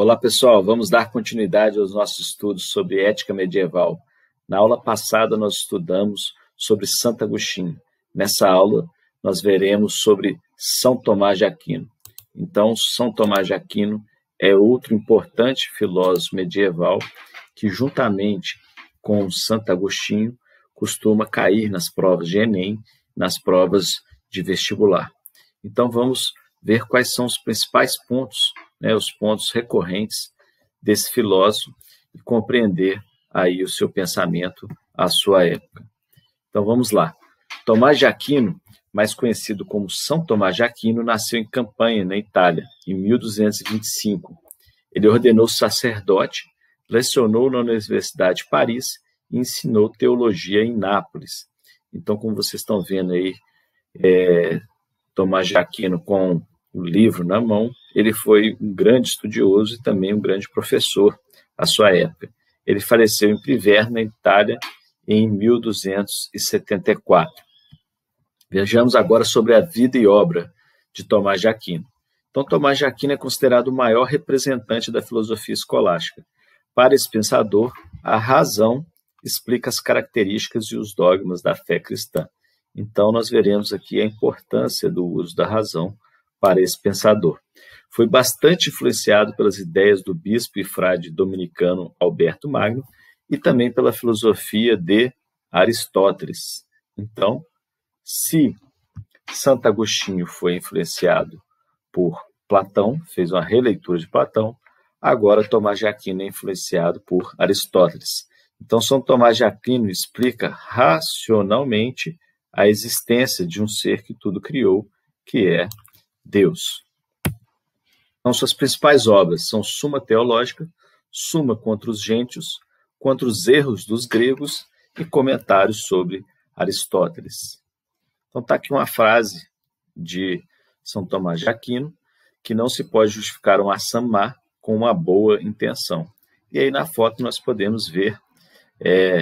Olá, pessoal. Vamos dar continuidade aos nossos estudos sobre ética medieval. Na aula passada, nós estudamos sobre Santo Agostinho. Nessa aula, nós veremos sobre São Tomás de Aquino. Então, São Tomás de Aquino é outro importante filósofo medieval que, juntamente com Santo Agostinho, costuma cair nas provas de Enem, nas provas de vestibular. Então, vamos ver quais são os principais pontos, os pontos recorrentes desse filósofo e compreender aí o seu pensamento à sua época. Então, vamos lá. Tomás de Aquino, mais conhecido como São Tomás de Aquino, nasceu em Campanha, na Itália, em 1225. Ele ordenou-se sacerdote, lecionou na Universidade de Paris e ensinou teologia em Nápoles. Então, como vocês estão vendo aí, Tomás de Aquino com o livro na mão, ele foi um grande estudioso e também um grande professor à sua época. Ele faleceu em Priverne, na Itália, em 1274. Vejamos agora sobre a vida e obra de Tomás de Aquino. Então, Tomás de Aquino é considerado o maior representante da filosofia escolástica. Para esse pensador, a razão explica as características e os dogmas da fé cristã. Então, nós veremos aqui a importância do uso da razão para esse pensador. Foi bastante influenciado pelas ideias do bispo e frade dominicano Alberto Magno e também pela filosofia de Aristóteles. Então, se Santo Agostinho foi influenciado por Platão, fez uma releitura de Platão, agora Tomás de Aquino é influenciado por Aristóteles. Então, São Tomás de Aquino explica racionalmente a existência de um ser que tudo criou, que é Deus. Então, suas principais obras são Suma Teológica, Suma contra os Gentios, contra os erros dos gregos e comentários sobre Aristóteles. Então, está aqui uma frase de São Tomás de Aquino, que não se pode justificar uma ação má com uma boa intenção. E aí na foto nós podemos ver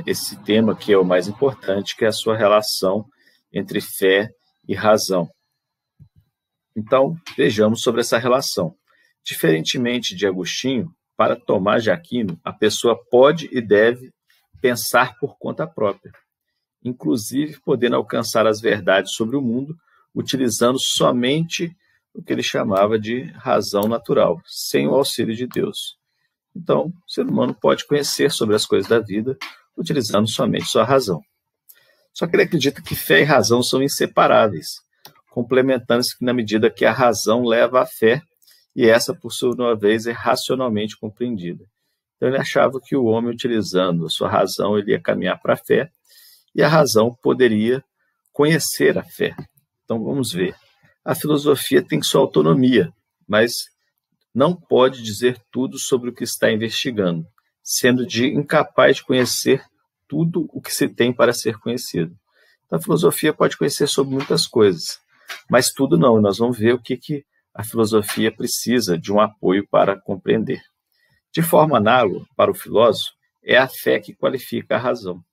esse tema que é o mais importante, que é a sua relação entre fé e razão. Então, vejamos sobre essa relação. Diferentemente de Agostinho, para Tomás de Aquino, a pessoa pode e deve pensar por conta própria, inclusive podendo alcançar as verdades sobre o mundo, utilizando somente o que ele chamava de razão natural, sem o auxílio de Deus. Então, o ser humano pode conhecer sobre as coisas da vida, utilizando somente sua razão. Só que ele acredita que fé e razão são inseparáveis, complementando-se na medida que a razão leva à fé, e essa, por sua vez, é racionalmente compreendida. Então, ele achava que o homem, utilizando a sua razão, ele ia caminhar para a fé, e a razão poderia conhecer a fé. Então, vamos ver. A filosofia tem sua autonomia, mas não pode dizer tudo sobre o que está investigando, sendo incapaz de conhecer tudo o que se tem para ser conhecido. Então, a filosofia pode conhecer sobre muitas coisas, mas tudo não. Nós vamos ver o que a filosofia precisa de um apoio para compreender. De forma análoga, para o filósofo, é a fé que qualifica a razão.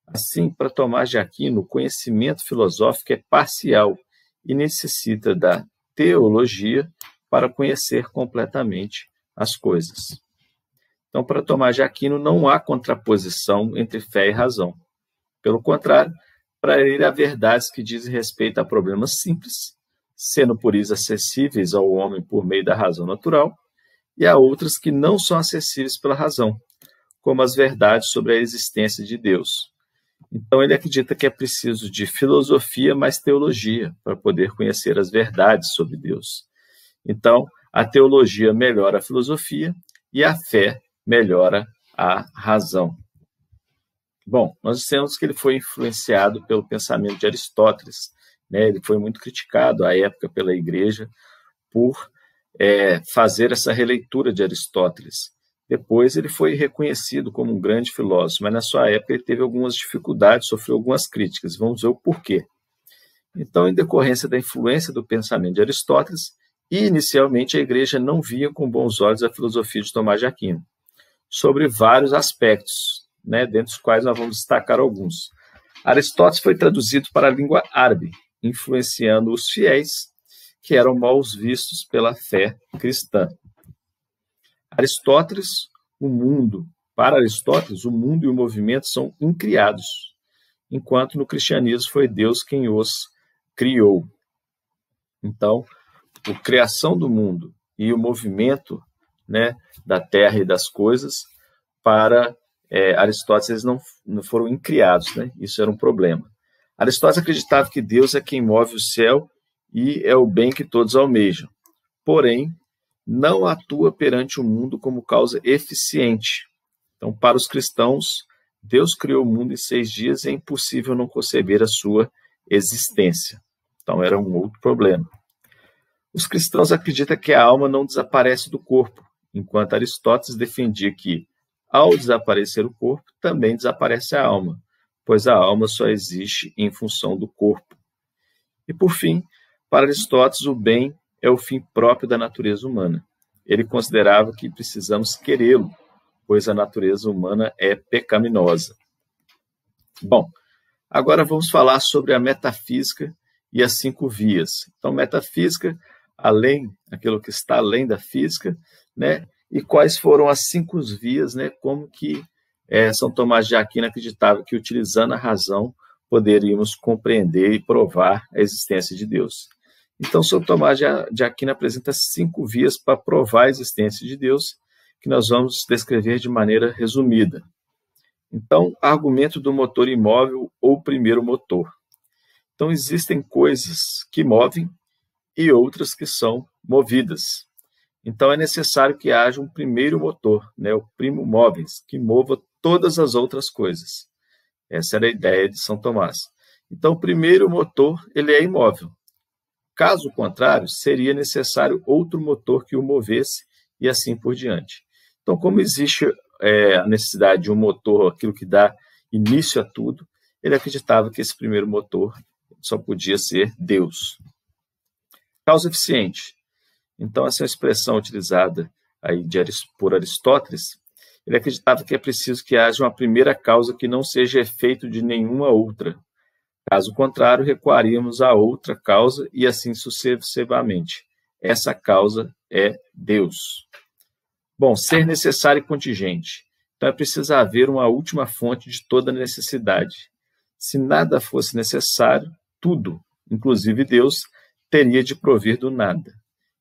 Assim, para Tomás de Aquino, o conhecimento filosófico é parcial e necessita da teologia para conhecer completamente as coisas. Então, para Tomás de Aquino, não há contraposição entre fé e razão. Pelo contrário, para ele há verdades que dizem respeito a problemas simples, sendo por isso acessíveis ao homem por meio da razão natural, e há outras que não são acessíveis pela razão, como as verdades sobre a existência de Deus. Então, ele acredita que é preciso de filosofia mais teologia para poder conhecer as verdades sobre Deus. Então, a teologia melhora a filosofia e a fé melhora a razão. Bom, nós dissemos que ele foi influenciado pelo pensamento de Aristóteles, Ele foi muito criticado à época pela Igreja por fazer essa releitura de Aristóteles. Depois ele foi reconhecido como um grande filósofo, mas na sua época ele teve algumas dificuldades, sofreu algumas críticas. Vamos ver o porquê. Então, em decorrência da influência do pensamento de Aristóteles, inicialmente a Igreja não via com bons olhos a filosofia de Tomás de Aquino, sobre vários aspectos, dentre os quais nós vamos destacar alguns. Aristóteles foi traduzido para a língua árabe, influenciando os fiéis, que eram mal vistos pela fé cristã. Para Aristóteles, o mundo e o movimento são incriados, enquanto no cristianismo foi Deus quem os criou. Então, a criação do mundo e o movimento, né, da terra e das coisas, para Aristóteles, eles não foram incriados, né? Isso era um problema. Aristóteles acreditava que Deus é quem move o céu e é o bem que todos almejam. Porém, não atua perante o mundo como causa eficiente. Então, para os cristãos, Deus criou o mundo em 6 dias e é impossível não conceber a sua existência. Então, era um outro problema. Os cristãos acreditam que a alma não desaparece do corpo, enquanto Aristóteles defendia que, ao desaparecer o corpo, também desaparece a alma, pois a alma só existe em função do corpo. E, por fim, para Aristóteles, o bem é o fim próprio da natureza humana. Ele considerava que precisamos querê-lo, pois a natureza humana é pecaminosa. Bom, agora vamos falar sobre a metafísica e as 5 vias. Então, metafísica, aquilo que está além da física, né? E quais foram as 5 vias, né? Como que São Tomás de Aquino acreditava que, utilizando a razão, poderíamos compreender e provar a existência de Deus. Então, São Tomás de Aquino apresenta 5 vias para provar a existência de Deus, que nós vamos descrever de maneira resumida. Então, argumento do motor imóvel ou primeiro motor. Então, existem coisas que movem e outras que são movidas. Então, é necessário que haja um primeiro motor, né, o primo movens, que mova todas as outras coisas. Essa era a ideia de São Tomás. Então, o primeiro motor, ele é imóvel. Caso contrário, seria necessário outro motor que o movesse e assim por diante. Então, como existe a necessidade de um motor, aquilo que dá início a tudo, ele acreditava que esse primeiro motor só podia ser Deus. Causa eficiente. Então, essa é uma expressão utilizada aí por Aristóteles. Ele acreditava que é preciso que haja uma primeira causa que não seja efeito de nenhuma outra. Caso contrário, recuaríamos a outra causa e assim sucessivamente. Essa causa é Deus. Bom, ser necessário e contingente. Então, é preciso haver uma última fonte de toda necessidade. Se nada fosse necessário, tudo, inclusive Deus, teria de provir do nada.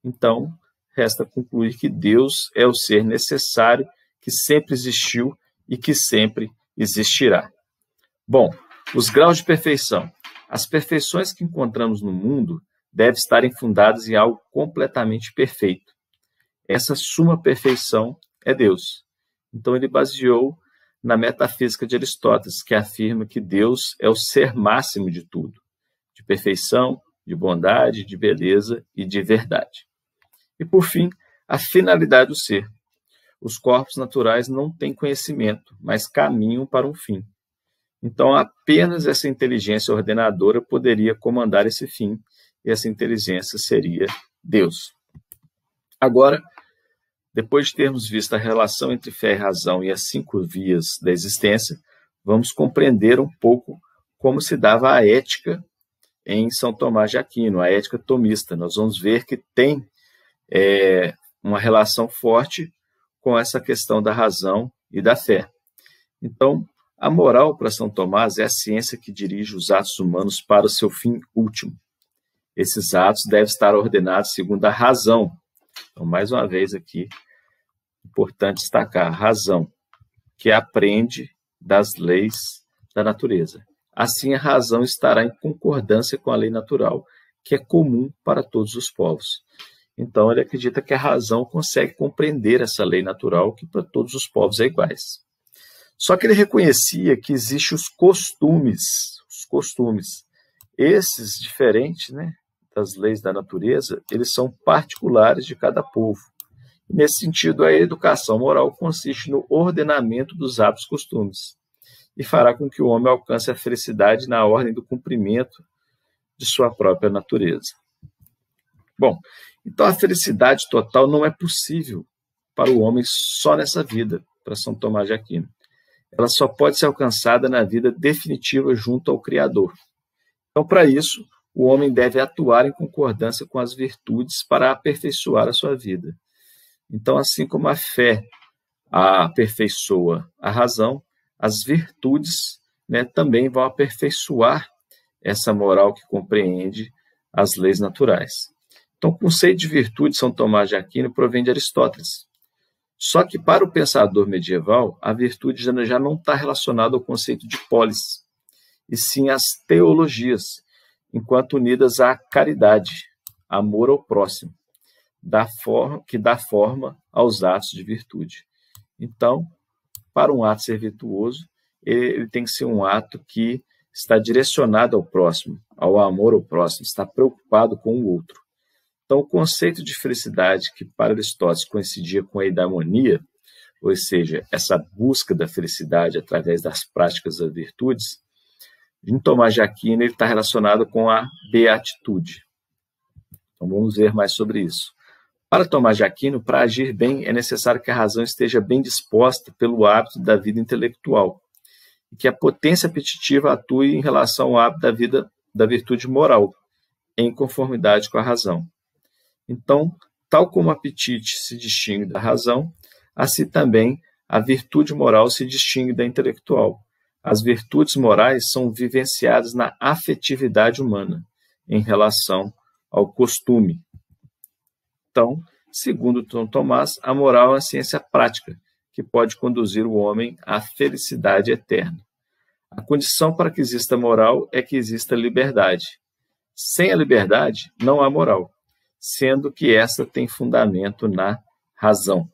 Então, resta concluir que Deus é o ser necessário que sempre existiu e que sempre existirá. Bom, os graus de perfeição. As perfeições que encontramos no mundo devem estar fundadas em algo completamente perfeito. Essa suma perfeição é Deus. Então, ele baseou na metafísica de Aristóteles, que afirma que Deus é o ser máximo de tudo, de perfeição, de bondade, de beleza e de verdade. E, por fim, a finalidade do ser. Os corpos naturais não têm conhecimento, mas caminham para um fim. Então, apenas essa inteligência ordenadora poderia comandar esse fim, e essa inteligência seria Deus. Agora, depois de termos visto a relação entre fé e razão e as 5 vias da existência, vamos compreender um pouco como se dava a ética em São Tomás de Aquino, a ética tomista. Nós vamos ver que tem uma relação forte com essa questão da razão e da fé. Então, a moral para São Tomás é a ciência que dirige os atos humanos para o seu fim último. Esses atos devem estar ordenados segundo a razão. Então, mais uma vez aqui, importante destacar a razão, que aprende das leis da natureza. Assim, a razão estará em concordância com a lei natural, que é comum para todos os povos. Então, ele acredita que a razão consegue compreender essa lei natural, que para todos os povos é iguais. Só que ele reconhecia que existem os costumes. Esses, diferentes, né, das leis da natureza, eles são particulares de cada povo. Nesse sentido, a educação moral consiste no ordenamento dos hábitos e costumes e fará com que o homem alcance a felicidade na ordem do cumprimento de sua própria natureza. Bom, então a felicidade total não é possível para o homem só nessa vida, para São Tomás de Aquino. Ela só pode ser alcançada na vida definitiva junto ao Criador. Então, para isso, o homem deve atuar em concordância com as virtudes para aperfeiçoar a sua vida. Então, assim como a fé aperfeiçoa a razão, as virtudes, né, também vão aperfeiçoar essa moral que compreende as leis naturais. Então, o conceito de virtude de São Tomás de Aquino provém de Aristóteles. Só que, para o pensador medieval, a virtude já não está relacionada ao conceito de polis, e sim às teologias, enquanto unidas à caridade, amor ao próximo, que dá forma aos atos de virtude. Então, para um ato ser virtuoso, ele tem que ser um ato que está direcionado ao próximo, ao amor ao próximo, está preocupado com o outro. Então, o conceito de felicidade, que para Aristóteles coincidia com a eudaimonia, ou seja, essa busca da felicidade através das práticas das virtudes, em Tomás de Aquino ele está relacionado com a beatitude. Então, vamos ver mais sobre isso. Para Tomás de Aquino, para agir bem, é necessário que a razão esteja bem disposta pelo hábito da vida intelectual e que a potência apetitiva atue em relação ao hábito da virtude moral, em conformidade com a razão. Então, tal como o apetite se distingue da razão, assim também a virtude moral se distingue da intelectual. As virtudes morais são vivenciadas na afetividade humana, em relação ao costume. Então, segundo São Tomás, a moral é uma ciência prática, que pode conduzir o homem à felicidade eterna. A condição para que exista moral é que exista liberdade. Sem a liberdade, não há moral, sendo que essa tem fundamento na razão.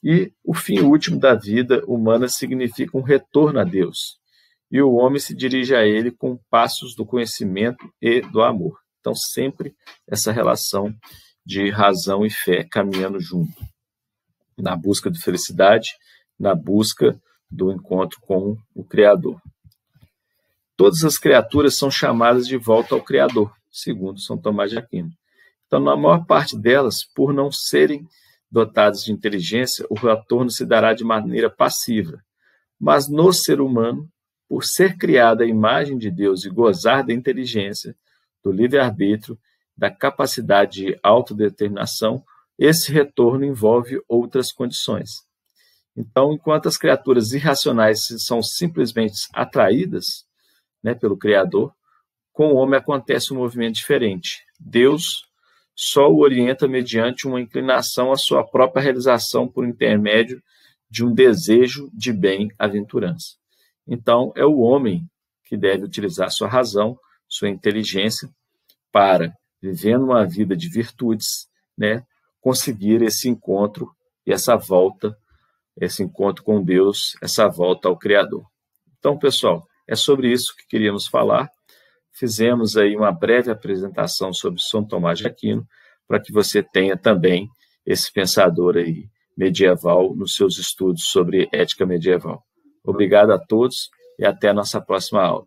E o fim último da vida humana significa um retorno a Deus, e o homem se dirige a Ele com passos do conhecimento e do amor. Então, sempre essa relação de razão e fé caminhando junto, na busca de felicidade, na busca do encontro com o Criador. Todas as criaturas são chamadas de volta ao Criador, segundo São Tomás de Aquino. Então, na maior parte delas, por não serem dotadas de inteligência, o retorno se dará de maneira passiva. Mas no ser humano, por ser criada a imagem de Deus e gozar da inteligência, do livre-arbítrio, da capacidade de autodeterminação, esse retorno envolve outras condições. Então, enquanto as criaturas irracionais são simplesmente atraídas, né, pelo Criador, com o homem acontece um movimento diferente. Deus só o orienta mediante uma inclinação à sua própria realização por intermédio de um desejo de bem-aventurança. Então, é o homem que deve utilizar sua razão, sua inteligência, para, vivendo uma vida de virtudes, né, conseguir esse encontro e essa volta, esse encontro com Deus, essa volta ao Criador. Então, pessoal, é sobre isso que queríamos falar. Fizemos aí uma breve apresentação sobre São Tomás de Aquino, para que você tenha também esse pensador aí medieval nos seus estudos sobre ética medieval. Obrigado a todos e até a nossa próxima aula.